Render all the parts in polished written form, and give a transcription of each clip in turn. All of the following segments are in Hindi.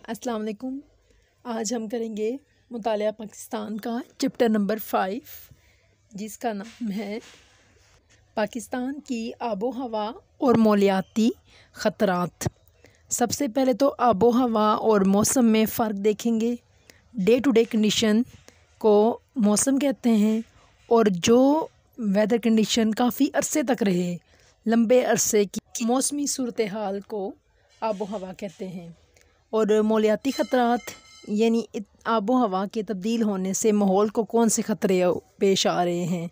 अस्सलाम वालेकुम। आज हम करेंगे मुतालिया पाकिस्तान का चैप्टर नंबर 5, जिसका नाम है पाकिस्तान की आबो हवा और मौलियाती ख़तरात। सबसे पहले तो आबो हवा और मौसम में फ़र्क देखेंगे। डे टू डे कंडीशन को मौसम कहते हैं और जो वेदर कंडीशन काफ़ी अरसे तक रहे, लंबे अरसे की मौसमी सूरत हाल को आबो हवा कहते हैं। और मौलियाती ख़तरात यानी आबो हवा के तब्दील होने से माहौल को कौन से ख़तरे पेश आ रहे हैं,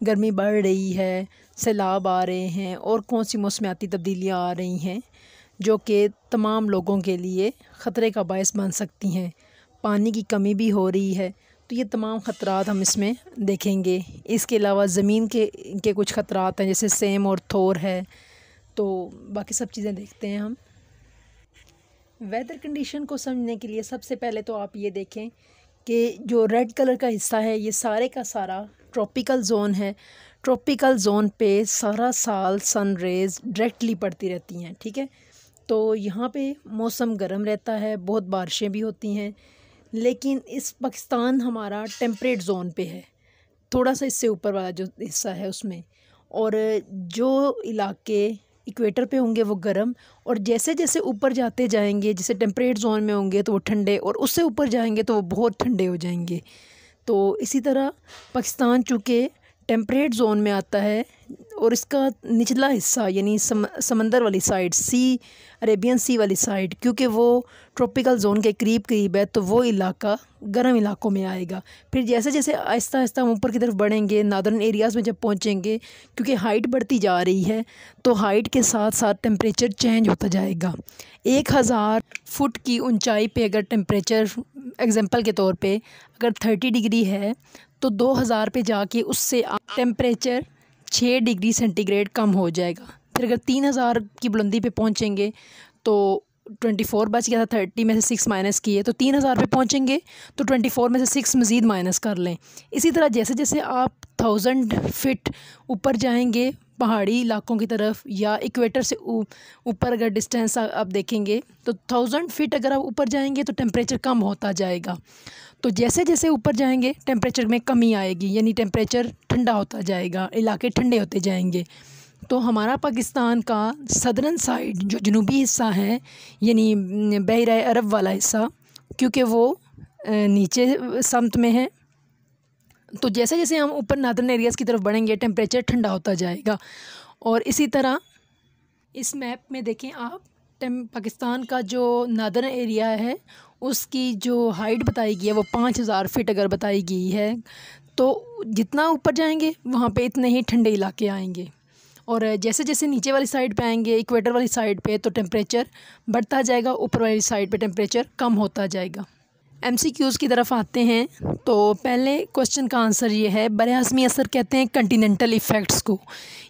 गर्मी बढ़ रही है, सैलाब आ रहे हैं और कौन सी मौसमियाती तब्दीलियाँ आ रही हैं जो कि तमाम लोगों के लिए ख़तरे का बायस बन सकती हैं। पानी की कमी भी हो रही है, तो ये तमाम ख़तरात हम इसमें देखेंगे। इसके अलावा ज़मीन के कुछ ख़तरात हैं, जैसे सेम और थोर है। तो बाकी सब चीज़ें देखते हैं हम। वेदर कंडीशन को समझने के लिए सबसे पहले तो आप ये देखें कि जो रेड कलर का हिस्सा है ये सारे का सारा ट्रॉपिकल ज़ोन है। ट्रॉपिकल ज़ोन पे सारा साल सन रेज़ डायरेक्टली पड़ती रहती हैं, ठीक है। तो यहाँ पे मौसम गर्म रहता है, बहुत बारिशें भी होती हैं, लेकिन इस पाकिस्तान हमारा टेम्परेट ज़ोन पे है, थोड़ा सा इससे ऊपर वाला जो हिस्सा है उसमें। और जो इलाके इक्वेटर पे होंगे वो गर्म, और जैसे जैसे ऊपर जाते जाएंगे, जैसे टेम्परेट जोन में होंगे तो वो ठंडे, और उससे ऊपर जाएंगे तो वो बहुत ठंडे हो जाएंगे। तो इसी तरह पाकिस्तान चूँकि टेम्परेट जोन में आता है और इसका निचला हिस्सा यानी समंदर वाली साइड, अरेबियन सी वाली साइड, क्योंकि वो ट्रॉपिकल ज़ोन के करीब करीब है, तो वो इलाका गर्म इलाकों में आएगा। फिर जैसे जैसे आहिस्ता आहिस्ता हम ऊपर की तरफ बढ़ेंगे, नादर्न एरियाज़ में जब पहुँचेंगे, क्योंकि हाइट बढ़ती जा रही है, तो हाइट के साथ साथ टेम्परेचर चेंज होता जाएगा। 1000 फुट की ऊंचाई पे अगर टेम्परेचर एग्जांपल के तौर पे अगर 30 डिग्री है, तो 2000 पे जाके उससे टेम्परेचर 6 डिग्री सेंटीग्रेड कम हो जाएगा। फिर अगर 3000 की बुलंदी पे पहुंचेंगे तो 24 बच गया था, 30 में से 6 माइनस किए तो 3000 पे पहुंचेंगे, तो 24 में से 6 मज़ीद माइनस कर लें। इसी तरह जैसे जैसे आप 1000 फीट ऊपर जाएंगे पहाड़ी इलाकों की तरफ, या इक्वेटर से ऊपर अगर डिस्टेंस आप देखेंगे तो 1000 फीट अगर आप ऊपर जाएंगे तो टेम्परेचर कम होता जाएगा। तो जैसे जैसे ऊपर जाएंगे टेम्परेचर में कमी आएगी, यानी टेम्परेचर ठंडा होता जाएगा, इलाके ठंडे होते जाएंगे। तो हमारा पाकिस्तान का सदर्न साइड जो जनूबी हिस्सा है, यानी बहरा अरब वाला हिस्सा, क्योंकि वो नीचे समत में है, तो जैसे जैसे हम ऊपर नादर्न एरियाज़ की तरफ बढ़ेंगे टेम्परेचर ठंडा होता जाएगा। और इसी तरह इस मैप में देखें आप, पाकिस्तान का जो नादर्न एरिया है उसकी जो हाइट बताई गई है वो 5000 फीट अगर बताई गई है, तो जितना ऊपर जाएंगे वहाँ पे इतने ही ठंडे इलाके आएंगे। और जैसे जैसे नीचे वाली साइड पे आएंगे, इक्वेटर वाली साइड पे, तो टेम्परेचर बढ़ता जाएगा, ऊपर वाली साइड पे टेम्परेचर कम होता जाएगा। MCQs की तरफ आते हैं। तो पहले क्वेश्चन का आंसर ये है, बरआज़मी असर कहते हैं कंटिनेंटल इफ़ेक्ट्स को,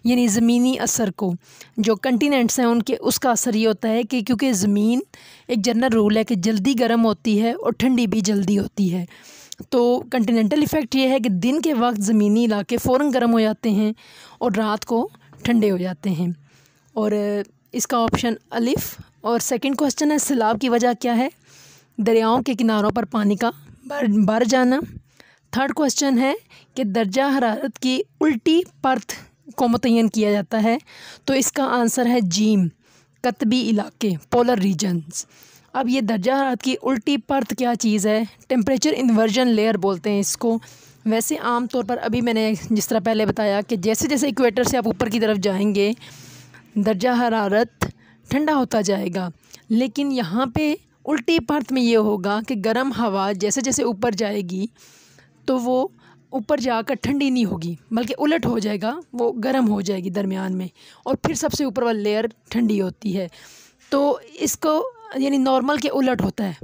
यानी ज़मीनी असर को। जो कंटिनेंट्स हैं उनके उसका असर ये होता है कि क्योंकि ज़मीन एक जनरल रूल है कि जल्दी गर्म होती है और ठंडी भी जल्दी होती है। तो कंटिनेंटल इफ़ेक्ट ये है कि दिन के वक्त ज़मीनी इलाके फ़ौरन गर्म हो जाते हैं और रात को ठंडे हो जाते हैं। और इसका ऑप्शन अलिफ। और सेकंड क्वेश्चन है, सैलाब की वजह क्या है? दरियाओं के किनारों पर पानी का बढ़ जाना। थर्ड क्वेश्चन है कि दर्जा हरारत की उल्टी परत को मुतय्यन किया जाता है, तो इसका आंसर है जीम, कतबी इलाके, पोलर रीजन्स। अब ये दर्जा हरारत की उल्टी परत क्या चीज़ है? टेम्परेचर इन्वर्जन लेयर बोलते हैं इसको। वैसे आम तौर पर अभी मैंने जिस तरह पहले बताया कि जैसे जैसे इक्वेटर से आप ऊपर की तरफ जाएंगे दर्जा हरारत ठंडा होता जाएगा, लेकिन यहाँ पे उल्टी परत में ये होगा कि गर्म हवा जैसे जैसे ऊपर जाएगी तो वो ऊपर जाकर ठंडी नहीं होगी, बल्कि उलट हो जाएगा, वो गर्म हो जाएगी दरमियान में, और फिर सबसे ऊपर वाली लेयर ठंडी होती है। तो इसको यानी नॉर्मल के उलट होता है,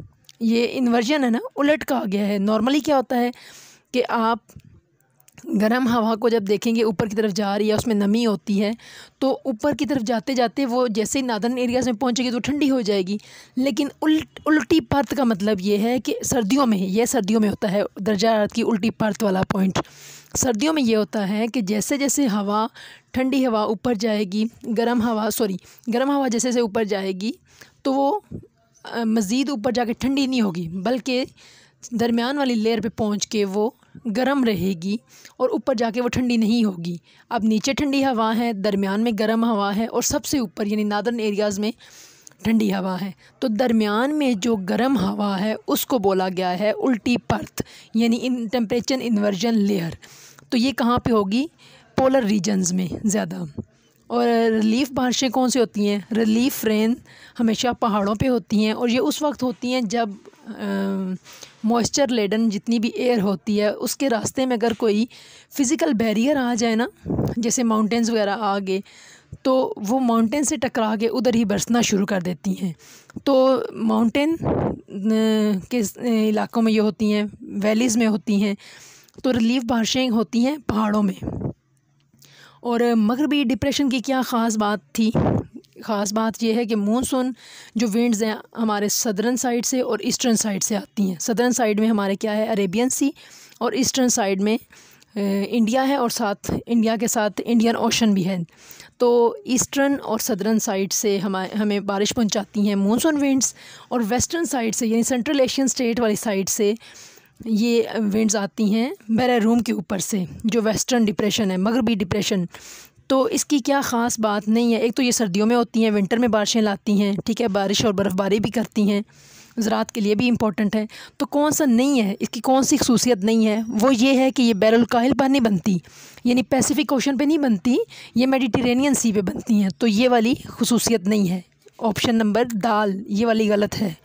ये इन्वर्जन है ना, उलट का आ गया है। नॉर्मली क्या होता है कि आप गर्म हवा को जब देखेंगे ऊपर की तरफ जा रही है, उसमें नमी होती है, तो ऊपर की तरफ जाते जाते वो जैसे ही नादर्न एरियाज़ में पहुंचेगी तो ठंडी हो जाएगी। लेकिन उल्टी परत का मतलब ये है कि सर्दियों में, यह सर्दियों में होता है दर्जा हरारत की उल्टी परत वाला पॉइंट। सर्दियों में ये होता है कि जैसे जैसे हवा, ठंडी हवा ऊपर जाएगी, गर्म हवा जैसे जैसे ऊपर जाएगी तो वो मज़ीद ऊपर जाके ठंडी नहीं होगी, बल्कि दरमियान वाली लेयर पे पहुंच के वो गर्म रहेगी और ऊपर जाके वो ठंडी नहीं होगी। अब नीचे ठंडी हवा है, दरमियान में गर्म हवा है और सबसे ऊपर यानी नादर्न एरियाज़ में ठंडी हवा है। तो दरमियान में जो गर्म हवा है उसको बोला गया है उल्टी परत, यानी इन टेम्परेचर इन्वर्जन लेयर। तो ये कहाँ पे होगी? पोलर रीजन्स में ज़्यादा। और रिलीफ बारिशें कौन सी होती हैं? रिलीफ रेन हमेशा पहाड़ों पे होती हैं और ये उस वक्त होती हैं जब मॉइस्चर लेडन जितनी भी एयर होती है उसके रास्ते में अगर कोई फ़िज़िकल बैरियर आ जाए ना, जैसे माउंटेंस वगैरह आ गए, तो वो माउंटेन से टकरा के उधर ही बरसना शुरू कर देती हैं। तो माउंटेन के इलाक़ों में ये होती हैं, वैलीज़ में होती हैं। तो रिलीफ बारिशें होती हैं पहाड़ों में। और मगरबी डिप्रेशन की क्या ख़ास बात थी? ख़ास बात यह है कि मानसून जो विंड्स हैं हमारे सदर्न साइड से और ईस्टर्न साइड से आती हैं। सदर्न साइड में हमारे क्या है? अरेबियन सी, और ईस्टर्न साइड में इंडिया है और साथ इंडिया के साथ इंडियन ओशन भी है। तो ईस्टर्न और सदर्न साइड से हमें बारिश पहुंचाती हैं मानसून विंड्स, और वेस्टर्न साइड से यानी सेंट्रल एशियन स्टेट वाली साइड से ये विंड्स आती हैं बैरारूम के ऊपर से, जो वेस्टर्न डिप्रेशन है, मगरबी डिप्रेशन। तो इसकी क्या ख़ास बात नहीं है। एक तो ये सर्दियों में होती हैं, विंटर में बारिशें लाती हैं, ठीक है, बारिश और बर्फ़बारी भी करती हैं, ज़राअत के लिए भी इम्पोर्टेंट है। तो कौन सा नहीं है, इसकी कौन सी खसूसियत नहीं है? वो ये है कि ये बैरुल-काहिल पर नहीं बनती, यानी पैसिफिक ओशन पे नहीं बनती, ये मेडिटेरेनियन सी पे बनती हैं। तो ये वाली खसूसियत नहीं है। ऑप्शन नंबर दाल ये वाली गलत है।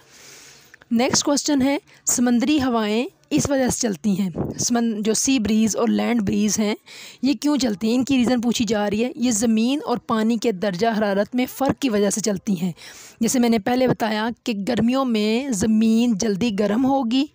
नेक्स्ट क्वेश्चन है, समंदरी हवाएं इस वजह से चलती हैं, जो सी ब्रीज़ और लैंड ब्रीज़ हैं ये क्यों चलती हैं? इनकी रीज़न पूछी जा रही है। ये ज़मीन और पानी के दर्जा हरारत में फ़र्क की वजह से चलती हैं। जैसे मैंने पहले बताया कि गर्मियों में ज़मीन जल्दी गर्म होगी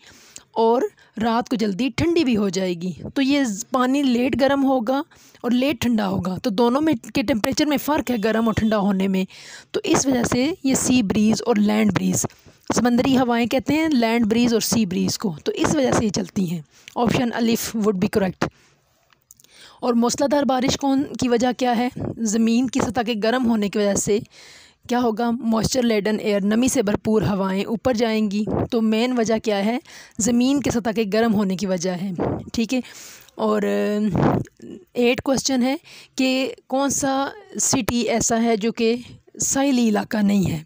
और रात को जल्दी ठंडी भी हो जाएगी, तो ये पानी लेट गर्म होगा और लेट ठंडा होगा, तो दोनों में के टेम्परेचर में फ़र्क है गर्म और ठंडा होने में। तो इस वजह से ये सी ब्रीज़ और लैंड ब्रीज़, समंदरी हवाएं कहते हैं लैंड ब्रीज़ और सी ब्रीज़ को, तो इस वजह से ये चलती हैं। ऑप्शन अलिफ वुड बी करेक्ट। और मूसलाधार बारिश की वजह क्या है? ज़मीन की सतह के गर्म होने की वजह से क्या होगा? मॉइस्चर लेडन एयर, नमी से भरपूर हवाएं ऊपर जाएंगी। तो मेन वजह क्या है? ज़मीन के सतह के गर्म होने की वजह है, ठीक है। और 8 क्वेश्चन है कि कौन सा सिटी ऐसा है जो कि साहिली इलाका नहीं है?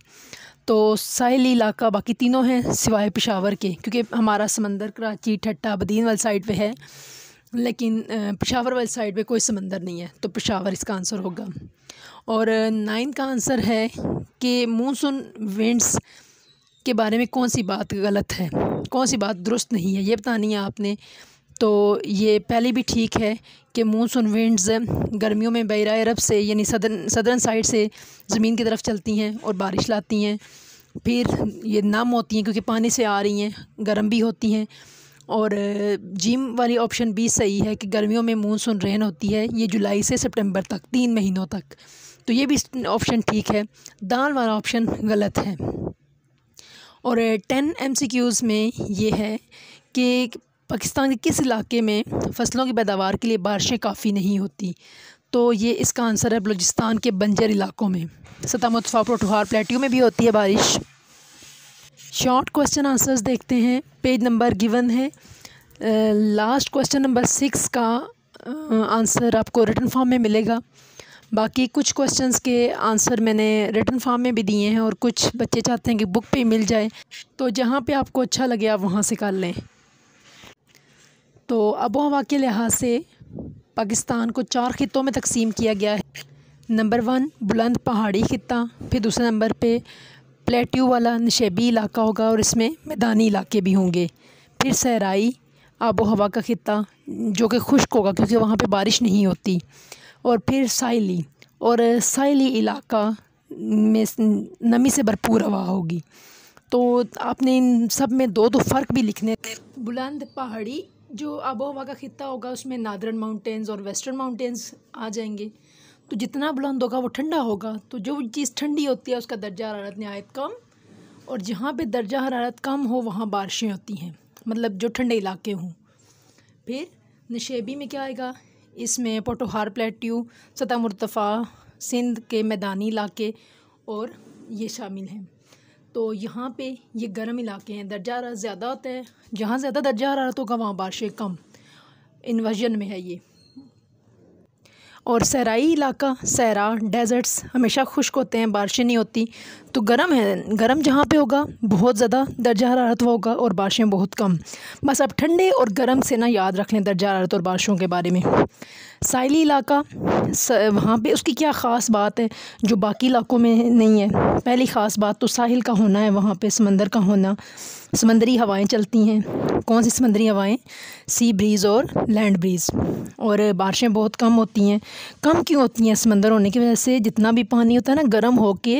तो साहिली इलाका बाकी तीनों हैं सिवाय पेशावर के, क्योंकि हमारा समंदर कराची, ठट्टा, अबदीन वाली साइड पे है, लेकिन पेशावर वाली साइड पे कोई समंदर नहीं है, तो पेशावर इसका आंसर होगा। और 9 का आंसर है कि मानसून विंड्स के बारे में कौन सी बात गलत है, कौन सी बात दुरुस्त नहीं है, ये बतानी है आपने। तो ये पहले भी ठीक है कि मानसून विंड्स गर्मियों में बहरा अरब से यानी सदर्न साइड से ज़मीन की तरफ चलती हैं और बारिश लाती हैं। फिर ये नम होती हैं क्योंकि पानी से आ रही हैं, गर्म भी होती हैं। और जिम वाली ऑप्शन भी सही है कि गर्मियों में मानसून रेन होती है, ये जुलाई से सितंबर तक 3 महीनों तक, तो ये भी ऑप्शन ठीक है। दाल वाला ऑप्शन गलत है। और 10 MCQs में ये है कि पाकिस्तान के किस इलाके में फ़सलों की पैदावार के लिए बारिशें काफ़ी नहीं होती? तो ये इसका आंसर है बलूचिस्तान के बंजर इलाकों में। सतह मुर्तफ़ा पोठोहार प्लेट्यू में भी होती है बारिश। शॉर्ट क्वेश्चन आंसर्स देखते हैं, पेज नंबर गिवन है। लास्ट क्वेश्चन नंबर 6 का आंसर आपको रिटन फॉर्म में मिलेगा। बाकी कुछ क्वेश्चंस के आंसर मैंने रिटन फॉर्म में भी दिए हैं और कुछ बच्चे चाहते हैं कि बुक पे मिल जाए, तो जहाँ पे आपको अच्छा लगे आप वहाँ से कर लें। तो आबो हवा के लिहाज से पाकिस्तान को 4 खित्तों में तकसीम किया गया है। नंबर 1 बुलंद पहाड़ी खित्ता, फिर दूसरे नंबर पे प्लेट्यू वाला नशेबी इलाका होगा और इसमें मैदानी इलाके भी होंगे। फिर सहराई आबो हवा का खित्ता जो कि खुश्क होगा क्योंकि वहाँ पे बारिश नहीं होती। और फिर साहिली, और साहिली इलाका में नमी से भरपूर हवा होगी। तो आपने इन सब में दो फ़र्क भी लिखने। बुलंद पहाड़ी जो आबो हवा का खित्ता होगा उसमें नादरन माउंटेन्स और वेस्टर्न माउंटेन्स आ जाएंगे, तो जितना बुलंद होगा वो ठंडा होगा। तो जो चीज़ ठंडी होती है उसका दर्जा हरारत नहायत कम, और जहाँ पे दर्जा हरारत कम हो वहाँ बारिशें होती हैं, मतलब जो ठंडे इलाके हों। फिर नशेबी में क्या आएगा? इसमें पोठोहार प्लेट्यू, सतह मुर्तफ़ा, सिंध के मैदानी इलाके और ये शामिल हैं। तो यहाँ पे ये गर्म इलाके हैं, दर्जा हरारत ज़्यादा होता है, जहाँ ज़्यादा दर्जा हरारत होगा वहाँ बारिशें कम, इन्वर्जन में है ये। और सहराई इलाका, सहरा, डेजर्ट्स हमेशा खुश्क होते हैं, बारिशें नहीं होती। तो गर्म है, गर्म जहाँ पे होगा बहुत ज़्यादा दर्जा हरारत होगा और बारिशें बहुत कम। बस आप ठंडे और गर्म से ना याद रख लें दर्जा हरारत और बारिशों के बारे में। साहिली इलाका, वहाँ पे उसकी क्या ख़ास बात है जो बाकी इलाकों में नहीं है? पहली ख़ास बात तो साहिल का होना है, वहाँ पे समंदर का होना, समंदरी हवाएं चलती हैं। कौन सी समंदरी हवाएं? सी ब्रीज़ और लैंड ब्रीज़। और बारिशें बहुत कम होती हैं। कम क्यों होती हैं? समंदर होने की वजह से जितना भी पानी होता है ना, गर्म होके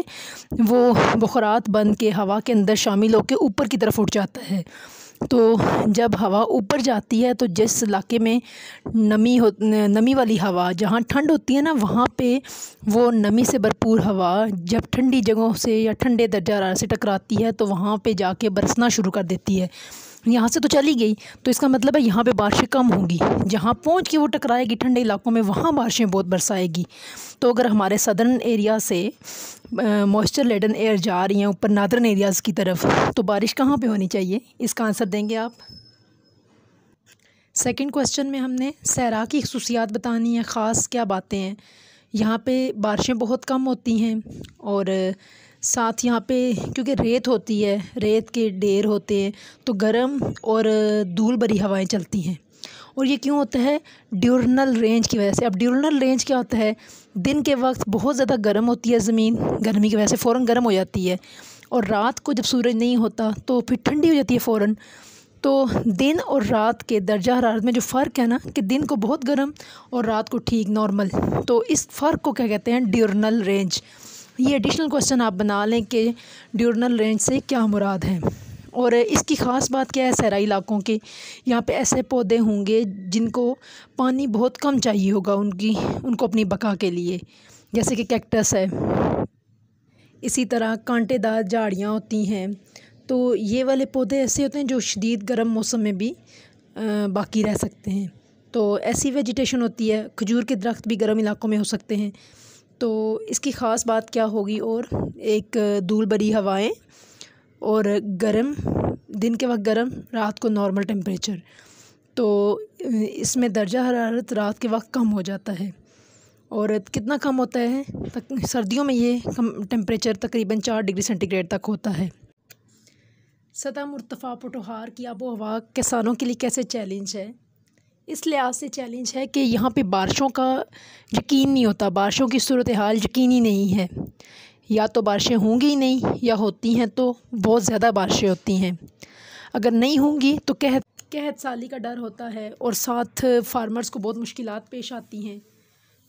वो बुखारात बन के हवा के अंदर शामिल होके ऊपर की तरफ उठ जाता है। तो जब हवा ऊपर जाती है तो जिस इलाके में नमी वाली हवा, जहाँ ठंड होती है ना, वहाँ पे वो नमी से भरपूर हवा जब ठंडी जगहों से या ठंडे दर्जा हरारत से टकराती है तो वहाँ पे जाके बरसना शुरू कर देती है। यहाँ से तो चली गई, तो इसका मतलब है यहाँ पे बारिशें कम होंगी। जहाँ पहुँच के वो टकराएगी ठंडे इलाकों में, वहाँ बारिशें बहुत बरसाएगी। तो अगर हमारे सदर्न एरिया से मॉइस्चर लेडन एयर जा रही हैं ऊपर नादर्न एरियाज़ की तरफ, तो बारिश कहाँ पे होनी चाहिए? इसका आंसर देंगे आप। सेकंड क्वेश्चन में हमने सहरा की खसूसियात बतानी है, ख़ास क्या बातें हैं। यहाँ पे बारिशें बहुत कम होती हैं और साथ यहाँ पे क्योंकि रेत होती है, रेत के ढेर होते हैं, तो गर्म और धूल भरी हवाएं चलती हैं। और ये क्यों होता है? ड्यूरनल रेंज की वजह से। अब ड्यूरनल रेंज क्या होता है? दिन के वक्त बहुत ज़्यादा गर्म होती है ज़मीन, गर्मी की वजह से फ़ौरन गर्म हो जाती है, और रात को जब सूरज नहीं होता तो फिर ठंडी हो जाती है फ़ौरन। तो दिन और रात के दर्जा हरारत में जो फ़र्क है ना, कि दिन को बहुत गर्म और रात को ठीक नॉर्मल, तो इस फ़र्क को क्या कहते हैं? Diurnal range. ये एडिशनल क्वेश्चन आप बना लें कि ड्यूरनल रेंज से क्या मुराद है। और इसकी ख़ास बात क्या है? सहराई इलाकों के यहाँ पे ऐसे पौधे होंगे जिनको पानी बहुत कम चाहिए होगा उनको अपनी बका के लिए, जैसे कि कैक्टस है। इसी तरह कांटेदार झाड़ियाँ होती हैं। तो ये वाले पौधे ऐसे होते हैं जो शदीद गर्म मौसम में भी बाकी रह सकते हैं। तो ऐसी वेजिटेशन होती है। खजूर के दरख्त भी गर्म इलाकों में हो सकते हैं। तो इसकी ख़ास बात क्या होगी? और एक धूल भरी हवाएं और गर्म, दिन के वक्त गर्म, रात को नॉर्मल टेम्परेचर। तो इसमें दर्जा हरारत रात के वक्त कम हो जाता है। और कितना कम होता है? सर्दियों में ये टेम्परेचर तकरीबन 4 डिग्री सेंटीग्रेड तक होता है। सतह मुर्तफ़ा पोटोहार की आबो हवा किसानों के लिए कैसे चैलेंज है? इस लिहाज से चैलेंज है कि यहाँ पे बारिशों का यकीन नहीं होता, बारिशों की सूरत हाल यकीनी नहीं है। या तो बारिशें होंगी ही नहीं, या होती हैं तो बहुत ज़्यादा बारिशें होती हैं। अगर नहीं होंगी तो कहत साली का डर होता है, और साथ फार्मर्स को बहुत मुश्किलात पेश आती हैं।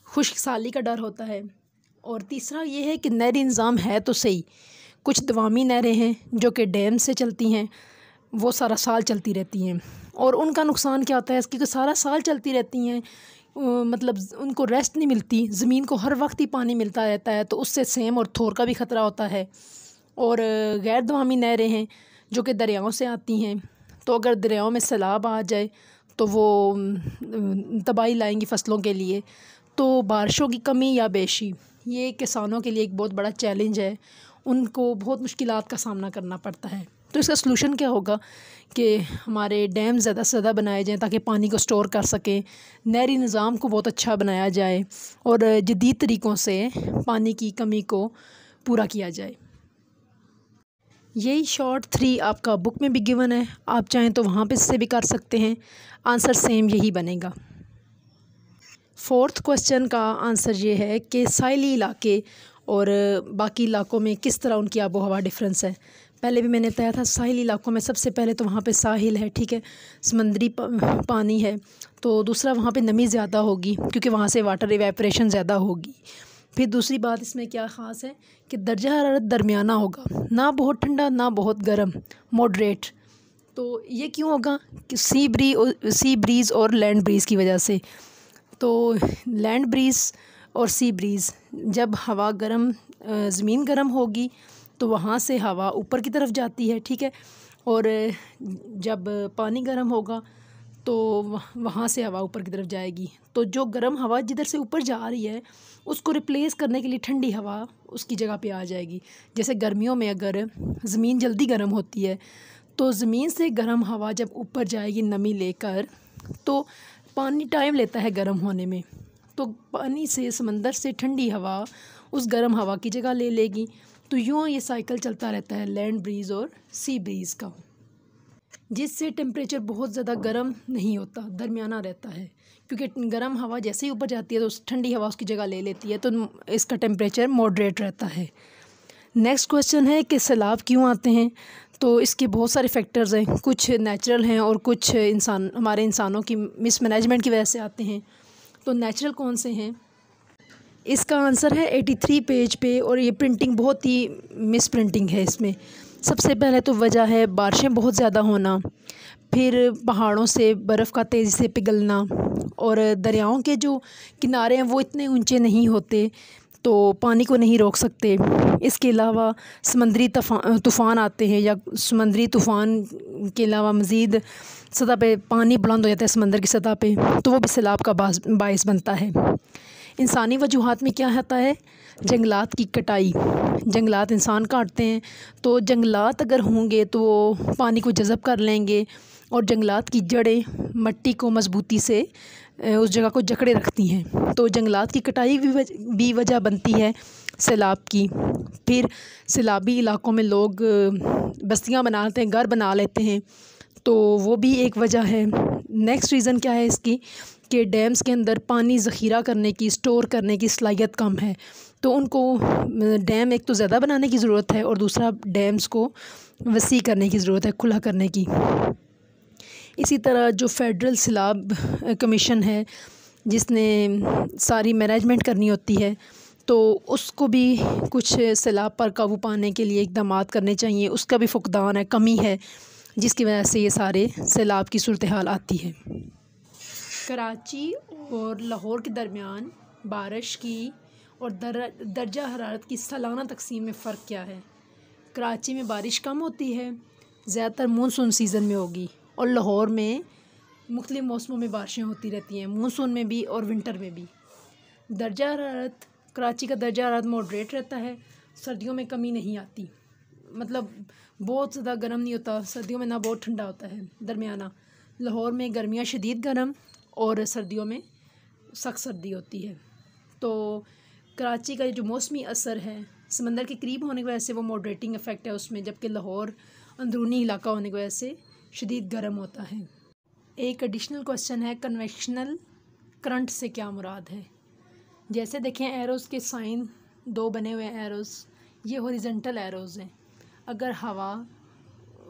खुश्क साली का डर होता है। और तीसरा ये है कि नहरी निज़ाम है तो सही, कुछ दवामी नहरें हैं जो कि डैम से चलती हैं, वो सारा साल चलती रहती हैं। और उनका नुकसान क्या होता है? क्योंकि सारा साल चलती रहती हैं, मतलब उनको रेस्ट नहीं मिलती, ज़मीन को हर वक्त ही पानी मिलता रहता है, तो उससे सेम और थोर का भी ख़तरा होता है। और गैर दवामी नहरें हैं जो कि दरियाओं से आती हैं, तो अगर दरियाओं में सैलाब आ जाए तो वो तबाही लाएंगी फसलों के लिए। तो बारिशों की कमी या बेशी ये किसानों के लिए एक बहुत बड़ा चैलेंज है, उनको बहुत मुश्किलात का सामना करना पड़ता है। तो इसका सलूशन क्या होगा कि हमारे डैम ज़्यादा से ज़्यादा बनाए जाएँ ताकि पानी को स्टोर कर सकें, नहरी निज़ाम को बहुत अच्छा बनाया जाए और जदीद तरीक़ों से पानी की कमी को पूरा किया जाए। यही शॉर्ट 3 आपका बुक में भी गिवन है, आप चाहें तो वहाँ पे से भी कर सकते हैं, आंसर सेम यही बनेगा। फोर्थ क्वेश्चन का आंसर ये है कि साहिली इलाके और बाकी इलाकों में किस तरह उनकी आबो हवा डिफरेंस है। पहले भी मैंने बताया था, साहिली इलाकों में सबसे पहले तो वहाँ पे साहिल है, ठीक है, समंदरी पानी है। तो दूसरा वहाँ पे नमी ज़्यादा होगी क्योंकि वहाँ से वाटर इवेपोरेशन ज़्यादा होगी। फिर दूसरी बात इसमें क्या ख़ास है कि दर्जा हरारत दरमियाना होगा, ना बहुत ठंडा ना बहुत गर्म, मॉडरेट। तो ये क्यों होगा? कि सी ब्रीज़ और लैंड ब्रीज़ की वजह से। तो लैंड ब्रीज़ और सी ब्रीज़, जब हवा गर्म, ज़मीन गर्म होगी तो वहाँ से हवा ऊपर की तरफ जाती है, ठीक है, और जब पानी गर्म होगा तो वहाँ से हवा ऊपर की तरफ जाएगी। तो जो गर्म हवा जिधर से ऊपर जा रही है उसको रिप्लेस करने के लिए ठंडी हवा उसकी जगह पे आ जाएगी। जैसे गर्मियों में अगर ज़मीन जल्दी गर्म होती है तो ज़मीन से गर्म हवा जब ऊपर जाएगी नमी लेकर, तो पानी टाइम लेता है गर्म होने में, तो पानी से समंदर से ठंडी हवा उस गर्म हवा की जगह ले लेगी। तो यूँ ये साइकिल चलता रहता है लैंड ब्रीज़ और सी ब्रीज़ का, जिससे टेम्परेचर बहुत ज़्यादा गर्म नहीं होता, दरमियाना रहता है। क्योंकि गर्म हवा जैसे ही ऊपर जाती है तो ठंडी हवा उसकी जगह ले लेती है, तो इसका टेम्परेचर मॉडरेट रहता है। नेक्स्ट क्वेश्चन है कि सैलाब क्यों आते हैं। तो इसके बहुत सारे फैक्टर्स हैं, कुछ नेचुरल हैं और कुछ हमारे इंसानों की मिसमैनेजमेंट की वजह से आते हैं। तो नेचुरल कौन से हैं? इसका आंसर है 83 पेज पे, और ये प्रिंटिंग बहुत ही मिस प्रिंटिंग है इसमें। सबसे पहले तो वजह है बारिशें बहुत ज़्यादा होना, फिर पहाड़ों से बर्फ़ का तेज़ी से पिघलना, और दरियाओं के जो किनारे हैं वो इतने ऊंचे नहीं होते तो पानी को नहीं रोक सकते। इसके अलावा समंदरी तूफ़ान आते हैं, या समंदरी तूफ़ान के अलावा मज़ीद सतह पे पानी बुलंद हो जाता है समंदर की सतह पे, तो वो भी सैलाब का बाइस बनता है। इंसानी वजूहात में क्या होता है? जंगलात की कटाई, जंगलात इंसान काटते हैं, तो जंगलात अगर होंगे तो वो पानी को जज़ब कर लेंगे, और जंगलात की जड़ें मट्टी को मज़बूती से उस जगह को जकड़े रखती हैं। तो जंगलात की कटाई भी वजह बनती है सैलाब की। फिर सैलाबी इलाकों में लोग बस्तियां बना लेते हैं, घर बना लेते हैं, तो वो भी एक वजह है। नेक्स्ट रीज़न क्या है इसकी कि डैम्स के अंदर पानी ज़ख़ीरा करने की, स्टोर करने की सलाहियत कम है, तो उनको डैम एक तो ज़्यादा बनाने की ज़रूरत है, और दूसरा डैम्स को वसी करने की ज़रूरत है, खुला करने की। इसी तरह जो फेडरल सैलाब कमीशन है जिसने सारी मैनेजमेंट करनी होती है, तो उसको भी कुछ सैलाब पर काबू पाने के लिए इक़दामात करने चाहिए। उसका भी फुकदान है, कमी है, जिसकी वजह से ये सारे सैलाब की सूरत हाल आती है। कराची और लाहौर के दरमियान बारिश की और दर्जा हरारत की सालाना तकसीम में फ़र्क क्या है? कराची में बारिश कम होती है, ज़्यादातर मानसून सीज़न में होगी, और लाहौर में मुख्तलिफ़ मौसमों में बारिशें होती रहती हैं, मानसून में भी और विंटर में भी। दर्जा हरारत, कराची का दर्जा हरारत मॉडरेट रहता है, सर्दियों में कमी नहीं आती, मतलब बहुत ज़्यादा गर्म नहीं होता, सर्दियों में ना बहुत ठंडा होता है, दरमियाना। लाहौर में गर्मियाँ शदीद गर्म और सर्दियों में सख्त सर्दी होती है। तो कराची का जो मौसमी असर है समंदर के करीब होने की वजह से वो मॉडरेटिंग इफ़ेक्ट है उसमें, जबकि लाहौर अंदरूनी इलाका होने की वजह से शदीद गर्म होता है। एक एडिशनल क्वेश्चन है, कन्वेक्शनल करंट से क्या मुराद है? जैसे देखें एरोज़ के साइन दो बने हुए हैं एरोज़, ये हॉरिजॉन्टल एरोज़ हैं। अगर हवा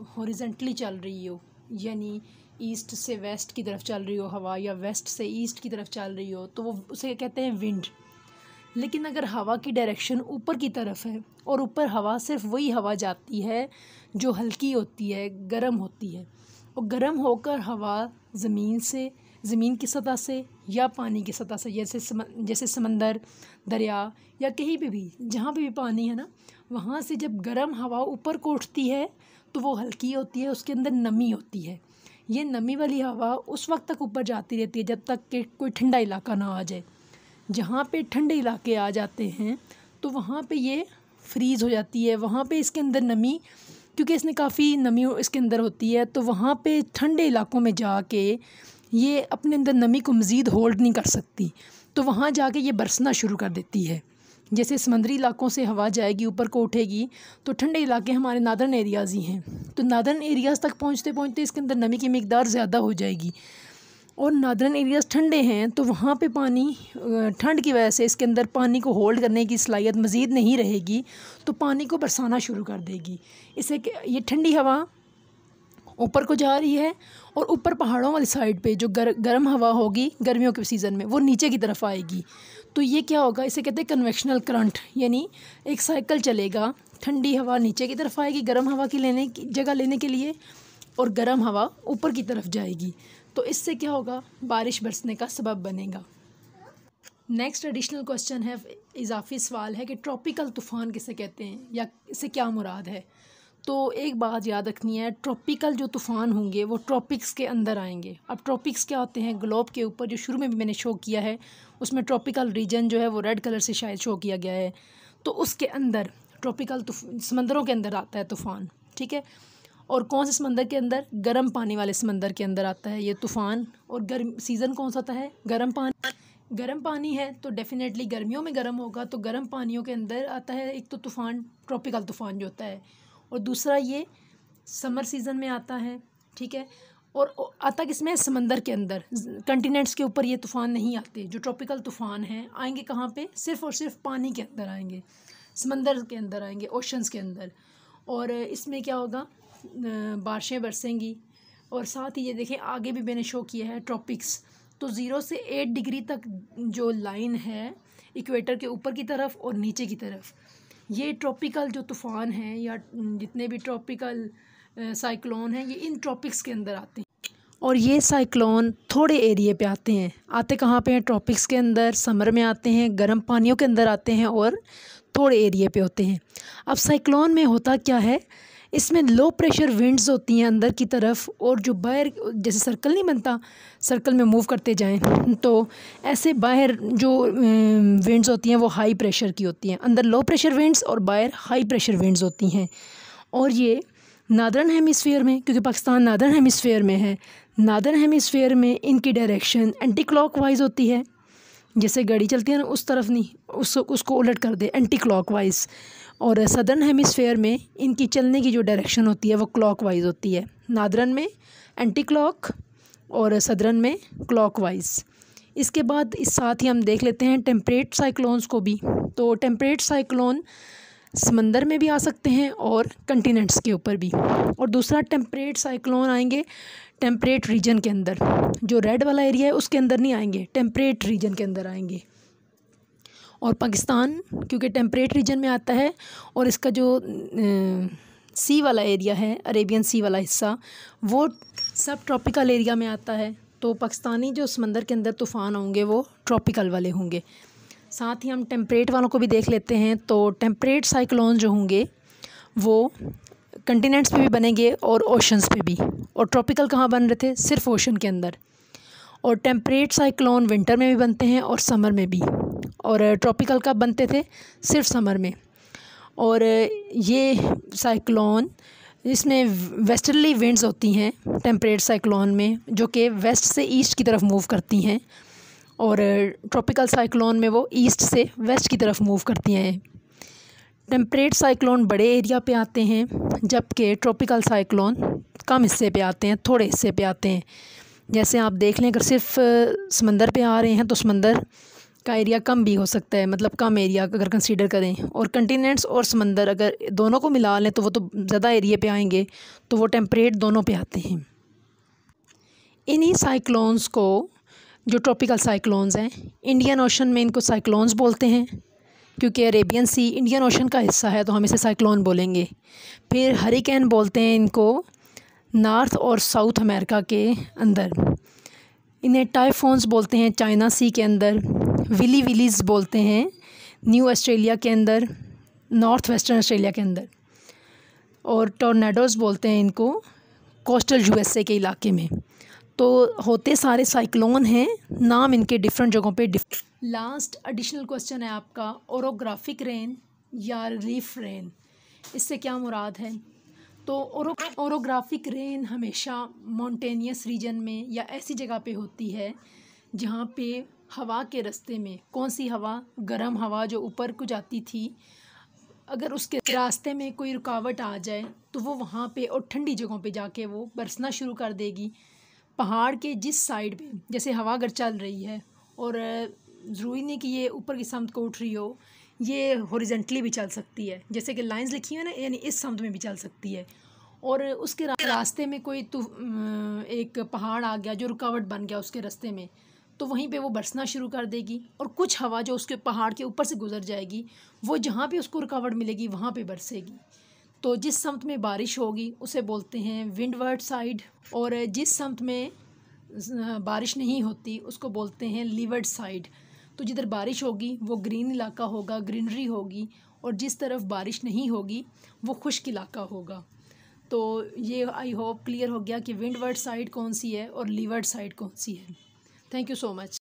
हॉरिजॉन्टली चल रही हो, यानी ईस्ट से वेस्ट की तरफ चल रही हो हवा, या वेस्ट से ईस्ट की तरफ चल रही हो, तो वो उसे कहते हैं विंड। लेकिन अगर हवा की डायरेक्शन ऊपर की तरफ है, और ऊपर हवा सिर्फ वही हवा जाती है जो हल्की होती है, गर्म होती है, और गर्म होकर हवा ज़मीन की सतह से या पानी की सतह से, जैसे समंदर, दरिया, या कहीं पे भी जहाँ पे भी पानी है ना, वहाँ से जब गर्म हवा ऊपर को उठती है तो वो हल्की होती है, उसके अंदर नमी होती है। ये नमी वाली हवा उस वक्त तक ऊपर जाती रहती है जब तक कि कोई ठंडा इलाका ना आ जाए। जहाँ पे ठंडे इलाके आ जाते हैं तो वहाँ पे ये फ्रीज़ हो जाती है, वहाँ पे इसके अंदर नमी, क्योंकि इसने काफ़ी नमी इसके अंदर होती है, तो वहाँ पे ठंडे इलाकों में जाके ये अपने अंदर नमी को मज़ीद होल्ड नहीं कर सकती, तो वहाँ जाके ये बरसना शुरू कर देती है। जैसे समंदरी इलाकों से हवा जाएगी ऊपर को उठेगी, तो ठंडे इलाके हमारे नादर्न एरियाज़ ही हैं, तो नादर्न एरियाज़ तक पहुँचते पहुँचते इसके अंदर नमी की मिकदार ज़्यादा हो जाएगी, और नादर्न एरियाज़ ठंडे हैं तो वहाँ पे पानी, ठंड की वजह से इसके अंदर पानी को होल्ड करने की सलाहियत मज़ीद नहीं रहेगी, तो पानी को बरसाना शुरू कर देगी। इससे ये ठंडी हवा ऊपर को जा रही है, और ऊपर पहाड़ों वाली साइड पे जो गर्म हवा होगी गर्मियों के सीज़न में, वो नीचे की तरफ आएगी। तो ये क्या होगा, इसे कहते हैं कन्वेक्शनल करंट, यानी एक साइकिल चलेगा, ठंडी हवा नीचे की तरफ आएगी गर्म हवा की जगह लेने के लिए, और गर्म हवा ऊपर की तरफ जाएगी, तो इससे क्या होगा, बारिश बरसने का सबब बनेगा। नेक्स्ट एडिशनल क्वेश्चन है, इजाफी सवाल है कि ट्रॉपिकल तूफ़ान किसे कहते हैं, या इससे क्या मुराद है? तो एक बात याद रखनी है, ट्रॉपिकल जो तूफ़ान होंगे वो ट्रॉपिक्स के अंदर आएंगे। अब ट्रॉपिक्स क्या होते हैं, ग्लोब के ऊपर जो शुरू में भी मैंने शो किया है उसमें ट्रॉपिकल रीजन जो है वो रेड कलर से शायद शो किया गया है, तो उसके अंदर ट्रॉपिकल समंदरों के अंदर आता है तूफ़ान, ठीक है। और कौन से समंदर के अंदर, गर्म पानी वाले समंदर के अंदर आता है ये तूफ़ान। और गर्म सीज़न कौन सा होता है, गर्म पानी है तो डेफिनेटली गर्मियों में गर्म होगा, तो गर्म पानियों के अंदर आता है एक तो तूफ़ान, ट्रॉपिकल तूफ़ान जो होता है, और दूसरा ये समर सीज़न में आता है, ठीक है। और आता किसमें, समंदर के अंदर। कंटिनेंट्स के ऊपर ये तूफ़ान नहीं आते। जो ट्रॉपिकल तूफ़ान हैं आएंगे कहाँ पे, सिर्फ़ और सिर्फ पानी के अंदर आएंगे, समंदर के अंदर आएंगे, ओशंस के अंदर। और इसमें क्या होगा, बारिशें बरसेंगी। और साथ ही ये देखें आगे भी मैंने शो किया है ट्रॉपिक्स, तो 0 से 8 डिग्री तक जो लाइन है इक्वेटर के ऊपर की तरफ और नीचे की तरफ, ये ट्रॉपिकल जो तूफ़ान हैं या जितने भी ट्रॉपिकल साइक्लोन हैं ये इन ट्रॉपिक्स के अंदर आते हैं। और ये साइक्लोन थोड़े एरिए पे आते हैं। आते कहाँ पे हैं, ट्रॉपिक्स के अंदर, समर में आते हैं, गर्म पानियों के अंदर आते हैं और थोड़े एरिए पे होते हैं। अब साइक्लोन में होता क्या है, इसमें लो प्रेशर विंड्स होती हैं अंदर की तरफ, और जो बाहर जैसे सर्कल नहीं बनता, सर्कल में मूव करते जाएं, तो ऐसे बाहर जो विंड्स होती हैं वो हाई प्रेशर की होती हैं। अंदर लो प्रेशर विंड्स और बाहर हाई प्रेशर विंड्स होती हैं। और ये नादर्न हेमिस्फीयर में, क्योंकि पाकिस्तान नादर्न हेमिस्फीयर में है, नादर्न हेमिस्फीयर में इनकी डायरेक्शन एंटी क्लॉकवाइज होती है। जैसे गाड़ी चलती है ना उस तरफ नहीं, उसको उलट कर दे, एंटी क्लॉकवाइज। और सदर्न हेमिस्फेयर में इनकी चलने की जो डायरेक्शन होती है वो क्लॉकवाइज होती है। नादरन में एंटी क्लॉक और सदरन में क्लॉकवाइज। इसके बाद इस साथ ही हम देख लेते हैं टेम्परेट साइक्लोन्स को भी। तो टेम्परेट साइक्लोन समंदर में भी आ सकते हैं और कंटिनेंट्स के ऊपर भी। और दूसरा टेम्परेट साइक्लोन आएंगे टेम्परेट रीजन के अंदर, जो रेड वाला एरिया है उसके अंदर नहीं आएंगे, टेम्परेट रीजन के अंदर आएंगे। और पाकिस्तान क्योंकि टेम्परेट रीजन में आता है और इसका जो सी वाला एरिया है, अरेबियन सी वाला हिस्सा, वो सब ट्रॉपिकल एरिया में आता है, तो पाकिस्तानी जो समंदर के अंदर तूफ़ान होंगे वो ट्रॉपिकल वाले होंगे। साथ ही हम टेम्परेट वालों को भी देख लेते हैं। तो टेम्परेट साइक्लोन जो होंगे वो कंटिनेंट्स पे भी बनेंगे और ओशंस पे भी। और ट्रॉपिकल कहाँ बन रहे थे, सिर्फ ओशन के अंदर। और टेम्परेट साइक्लोन विंटर में भी बनते हैं और समर में भी। और ट्रॉपिकल कब बनते थे, सिर्फ समर में। और ये साइक्लोन, इसमें वेस्टर्ली विंड्स होती हैं टेम्परेट साइक्लोन में, जो कि वेस्ट से ईस्ट की तरफ मूव करती हैं। और ट्रॉपिकल साइक्लोन में वो ईस्ट से वेस्ट की तरफ मूव करती हैं। टेम्परेट साइक्लोन बड़े एरिया पे आते हैं, जबकि ट्रॉपिकल साइक्लोन कम हिस्से पे आते हैं, थोड़े हिस्से पे आते हैं। जैसे आप देख लें, अगर सिर्फ समंदर पे आ रहे हैं तो समंदर का एरिया कम भी हो सकता है, मतलब कम एरिया अगर कंसीडर करें। और कंटिनेंट्स और समंदर अगर दोनों को मिला लें तो वो तो ज़्यादा एरिया पे आएंगे, तो वो टेम्परेट दोनों पे आते हैं। इन्हीं साइक्लोन्स को, जो ट्रॉपिकल साइक्लोन्स हैं, इंडियन ओशन में इनको साइक्लोन्स बोलते हैं, क्योंकि अरेबियन सी इंडियन ओशन का हिस्सा है तो हम इसे साइक्लोन बोलेंगे। फिर हरिकेन बोलते हैं इनको नॉर्थ और साउथ अमेरिका के अंदर। इन्हें टाइफोन्स बोलते हैं चाइना सी के अंदर। विलीज बोलते हैं न्यू ऑस्ट्रेलिया के अंदर, नॉर्थ वेस्टर्न ऑस्ट्रेलिया के अंदर। और टॉर्नेडोज़ बोलते हैं इनको कोस्टल यूएसए के इलाके में। तो होते सारे साइक्लोन हैं, नाम इनके डिफरेंट जगहों पे लास्ट एडिशनल क्वेश्चन है आपका, ओरोग्राफिक रेन या रिलीफ रेन, इससे क्या मुराद है। तो ओरोग्राफिक रेन हमेशा माउंटेनियस रीजन में या ऐसी जगह पे होती है जहाँ पे हवा के रास्ते में, कौन सी हवा, गर्म हवा जो ऊपर को जाती थी, अगर उसके रास्ते में कोई रुकावट आ जाए तो वो वहाँ पे और ठंडी जगहों पे जाके वो बरसना शुरू कर देगी। पहाड़ के जिस साइड पे, जैसे हवा अगर चल रही है और ज़रूरी नहीं कि ये ऊपर की समत को उठ रही हो, ये हॉरिजेंटली भी चल सकती है, जैसे कि लाइंस लिखी है ना, यानी इस समत में भी चल सकती है। और उसके रास्ते में कोई एक पहाड़ आ गया जो रुकावट बन गया उसके रास्ते में, तो वहीं पे वो बरसना शुरू कर देगी। और कुछ हवा जो उसके पहाड़ के ऊपर से गुजर जाएगी, वो जहाँ पे उसको रुकावट मिलेगी वहाँ पे बरसेगी। तो जिस समत में बारिश होगी उसे बोलते हैं विंडवर्ड साइड, और जिस समत में बारिश नहीं होती उसको बोलते हैं लीवर्ड साइड। तो जिधर बारिश होगी वो ग्रीन इलाका होगा, ग्रीनरी होगी, और जिस तरफ बारिश नहीं होगी वो खुश्क इलाका होगा। तो ये आई होप क्लियर हो गया कि विंडवर्ड साइड कौन सी है और लीवर्ड साइड कौन सी है। Thank you so much.